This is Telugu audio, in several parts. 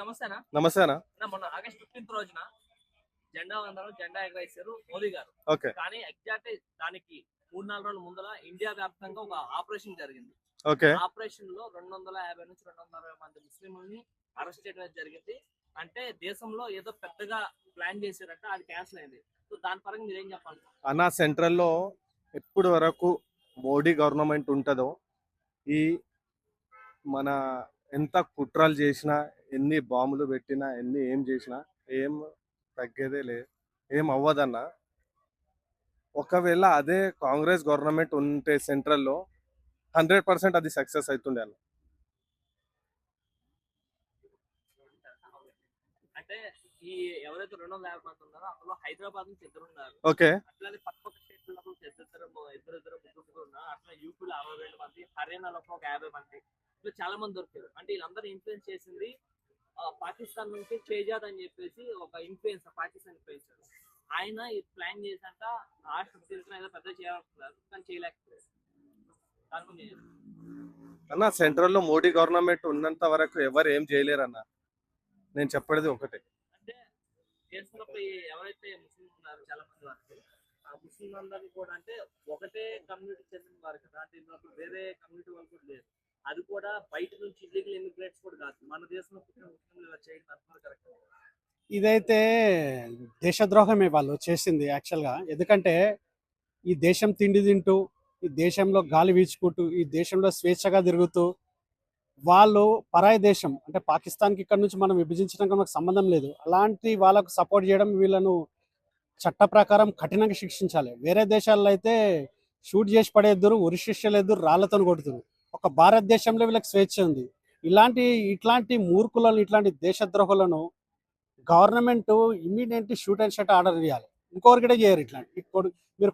నమస్తేనా. నమస్తేనా. మొన్న ఆగస్ట్ 15 రోజున జెండా ఎగరేశారు మోదీ గారు. ఓకే. కానీ ఎగ్జాక్ట్ దానికి 3-4 రోజుల ముందల ఇండియా వ్యాప్తంగా ఒక ఆపరేషన్ జరిగింది. ఓకే. ఆపరేషన్ లో 250 నుంచి 260 మంది ముస్లింలని అరెస్ట్ చేయడం జరిగింది. అంటే దేశంలో ఏదో పెద్దగా ప్లాన్ చేశారంట, అది క్యాన్సిల్ అయింది. సో దాని పరంగా మీరేం చెప్పాలి? అన్నా సెంట్రల్లో ఎప్పుడు వరకు మోడీ గవర్నమెంట్ ఉంటుందో ఈ మన ఎంత కుట్రలు చేసినా, ఎన్ని బాంబులు పెట్టినా, ఏం చేసినా ఏం తగ్గేదే లేదు, ఏం అవ్వదన్నా. ఒకవేళ అదే కాంగ్రెస్ గవర్నమెంట్ ఉంటే సెంట్రల్లో 100% అది సక్సెస్ అవుతుండే అన్న. అంటే ఈ ఎవరైతే 250 మంది ఉన్నారో అందులో హైదరాబాద్ నుంచి 2 ఉన్నారు. ఓకే. అట్లానే పక్క స్టేట్లలో ఇద్దరు ముగ్గురు ఉన్నారు. అట్లా యూపీలో 62 మంది, హర్యానాలో ఒక 50 మంది, ఇట్లా చాలా మంది దొరికారు. అంటే వీళ్ళందరూ ఇన్ఫ్లుయెన్స్ చేసింది పాకిస్తాన్ నుంచి షేజాద్ అని చెప్పేసి ఒక ఇన్ఫ్లుయెన్సర్, పాకిస్తాన్ ఇన్ఫ్లుయెన్సర్. ఆయన ఇది ప్లాన్ చేశాక రాష్ట్ర ఏదో పెద్ద చేయాలనుకున్నారు, కానీ చేయలేకపోయారు. అన్న సెంట్రల్లో మోడీ గవర్నమెంట్ ఉన్నంత వరకు ఎవరు ఏం చేయలేరు అన్న. నేను చెప్పేది ఒకటే. అంటే దేశంలో ఎవరైతే ముస్లిం ఉన్నారో చాలా మంది వారికి, ఆ ముస్లిం అందరినీ కూడా అంటే ఒకటే కమ్యూనిటీ చెందిన వారు కదా, అంటే వేరే కమ్యూనిటీ వాళ్ళు కూడా లేదు. అది కూడా బయట నుంచి ఇల్లీగల్ ఇమిగ్రేట్స్ కూడా కాదు, మన దేశంలో పుట్టిన ముస్లింలు చేయడం అంతవరకు కరెక్ట్. ఇదైతే దేశద్రోహమే వాళ్ళు చేసింది యాక్చువల్గా. ఎందుకంటే ఈ దేశం తిండి తింటూ, ఈ దేశంలో గాలి వీచుకుంటూ, ఈ దేశంలో స్వేచ్ఛగా తిరుగుతూ, వాళ్ళు పరాయి దేశం అంటే పాకిస్తాన్కి ఇక్కడ నుంచి మనం విభజించడానికి మనకు సంబంధం లేదు. అలాంటి వాళ్ళకు సపోర్ట్ చేయడం, వీళ్ళను చట్ట ప్రకారం కఠినంగా శిక్షించాలి. వేరే దేశాల్లో అయితే షూట్ చేసి పడేద్దరు, ఉరిశిక్షలేద్దరు, రాళ్లతో కొడుతురు. ఒక భారతదేశంలో వీళ్ళకి స్వేచ్ఛ ఉంది. ఇట్లాంటి మూర్ఖులను, ఇట్లాంటి దేశద్రోహులను government immediately shoot and shut order చేయాలి. ఇంకొకరు కూడా చేయరు ఇట్లాంటి. ఇప్పుడు మీరు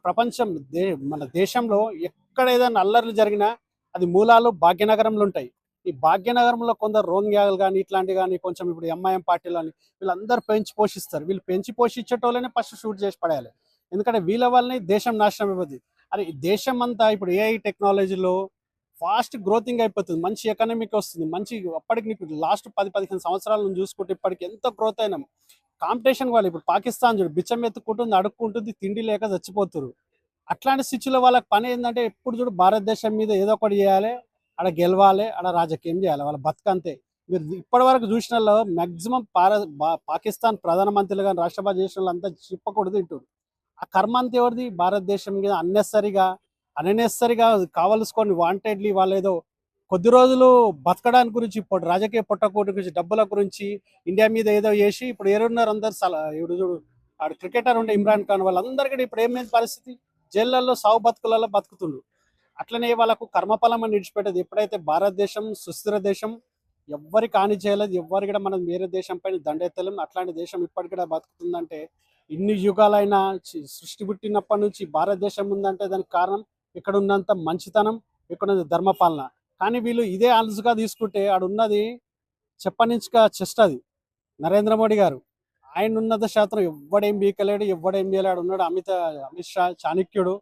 మన దేశంలో ఎక్కడ ఏదైనా అల్లర్లు జరిగినా అది మూలాలు భాగ్యనగరంలో ఉంటాయి. ఈ భాగ్యనగరంలో కొందరు రోంగ్యాలు కానీ ఇట్లాంటి కానీ కొంచెం ఇప్పుడు ఎంఐఎం పార్టీలు అని వీళ్ళందరూ పెంచి పోషిస్తారు. వీళ్ళు పెంచి పోషించేటోళ్ళనే ఫస్ట్ షూట్ చేసి పడేయాలి. ఎందుకంటే వీళ్ళ వల్లనే దేశం నాశనం అయిపోతుంది. అది దేశం అంతా ఇప్పుడు ఏఐ టెక్నాలజీలో ఫాస్ట్ గ్రోతింగ్ అయిపోతుంది, మంచి ఎకనామిక్ వస్తుంది, మంచి అప్పటికి నీకు లాస్ట్ 10-15 సంవత్సరాల నుంచి చూసుకుంటే ఇప్పటికి ఎంత గ్రోత్ అయినా కాంపిటీషన్ వాళ్ళు. ఇప్పుడు పాకిస్తాన్ చూడు, బిచ్చం ఎత్తుకుంటుంది, అడుక్కుంటుంది, తిండి లేక చచ్చిపోతున్నారు. అట్లాంటి స్థితిలో వాళ్ళకి పని ఏంటంటే ఎప్పుడు చూడు భారతదేశం మీద ఏదో ఒకటి చేయాలి, ఆడ గెలవాలి, ఆడ రాజకీయం చేయాలి, వాళ్ళ బతుకంతే. మీరు ఇప్పటి వరకు చూసిన మ్యాక్సిమం పాకిస్తాన్ ప్రధానమంత్రులు కానీ రాష్ట్రపతి చేసిన వాళ్ళంతా చిప్పకూడదు తింటారు. ఆ కర్మ అంతా ఎవరిది? భారతదేశం మీద అన్నెసరిగా కావలసుకొని వాంటెడ్లీ వాళ్ళు ఏదో కొద్ది రోజులు బతకడానికి గురించి, ఇప్పుడు రాజకీయ పొట్టకూటి గురించి, డబ్బుల గురించి ఇండియా మీద ఏదో చేసి ఇప్పుడు ఏరున్నారు అందరు. ఇప్పుడు చూడు ఆడు క్రికెటర్ ఉండే ఇమ్రాన్ ఖాన్, వాళ్ళందరికీ ఇప్పుడు ఏమైంది పరిస్థితి? జైళ్ళల్లో సావు బతుకులలో బతుకుతుండ్రు. అట్లనే వాళ్ళకు కర్మఫలం అని విడిచిపెట్టేది. ఎప్పుడైతే భారతదేశం సుస్థిర దేశం, ఎవ్వరికి హాని చేయలేదు, ఎవ్వరి కూడా మనం వేరే దేశం పైన దండెత్తలేం. అట్లాంటి దేశం ఇప్పటికి కూడా బతుకుతుందంటే, ఇన్ని యుగాలైనా సృష్టి పుట్టినప్పటి నుంచి భారతదేశం ఉందంటే దానికి కారణం ఇక్కడ ఉన్నంత మంచితనం, ఇక్కడ ధర్మపాలన. కానీ వీళ్ళు ఇదే అలుసుగా తీసుకుంటే ఆడున్నది చెప్పనించుగా చెస్ట్. అది నరేంద్ర మోడీ గారు, ఆయన ఉన్నత శాతం ఎవ్వడేం బీకలేడు, ఎవ్వడేం చేయలేడు. ఉన్నాడు అమిత్ షా చాణక్యుడు,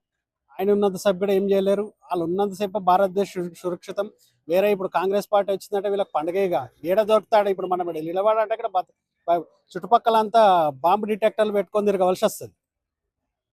ఆయన ఉన్నంత సేపు కూడా ఏం చేయలేరు. వాళ్ళు ఉన్నంతసేపు భారతదేశం సురక్షితం. వేరే ఇప్పుడు కాంగ్రెస్ పార్టీ వచ్చిందంటే వీళ్ళకి పండుగగా ఏడ దొరుకుతాడు. ఇప్పుడు మనం నిలబడాలంటే కూడా చుట్టుపక్కల అంతా బాంబు డిటెక్టర్లు పెట్టుకొని తిరగవలసి వస్తుంది.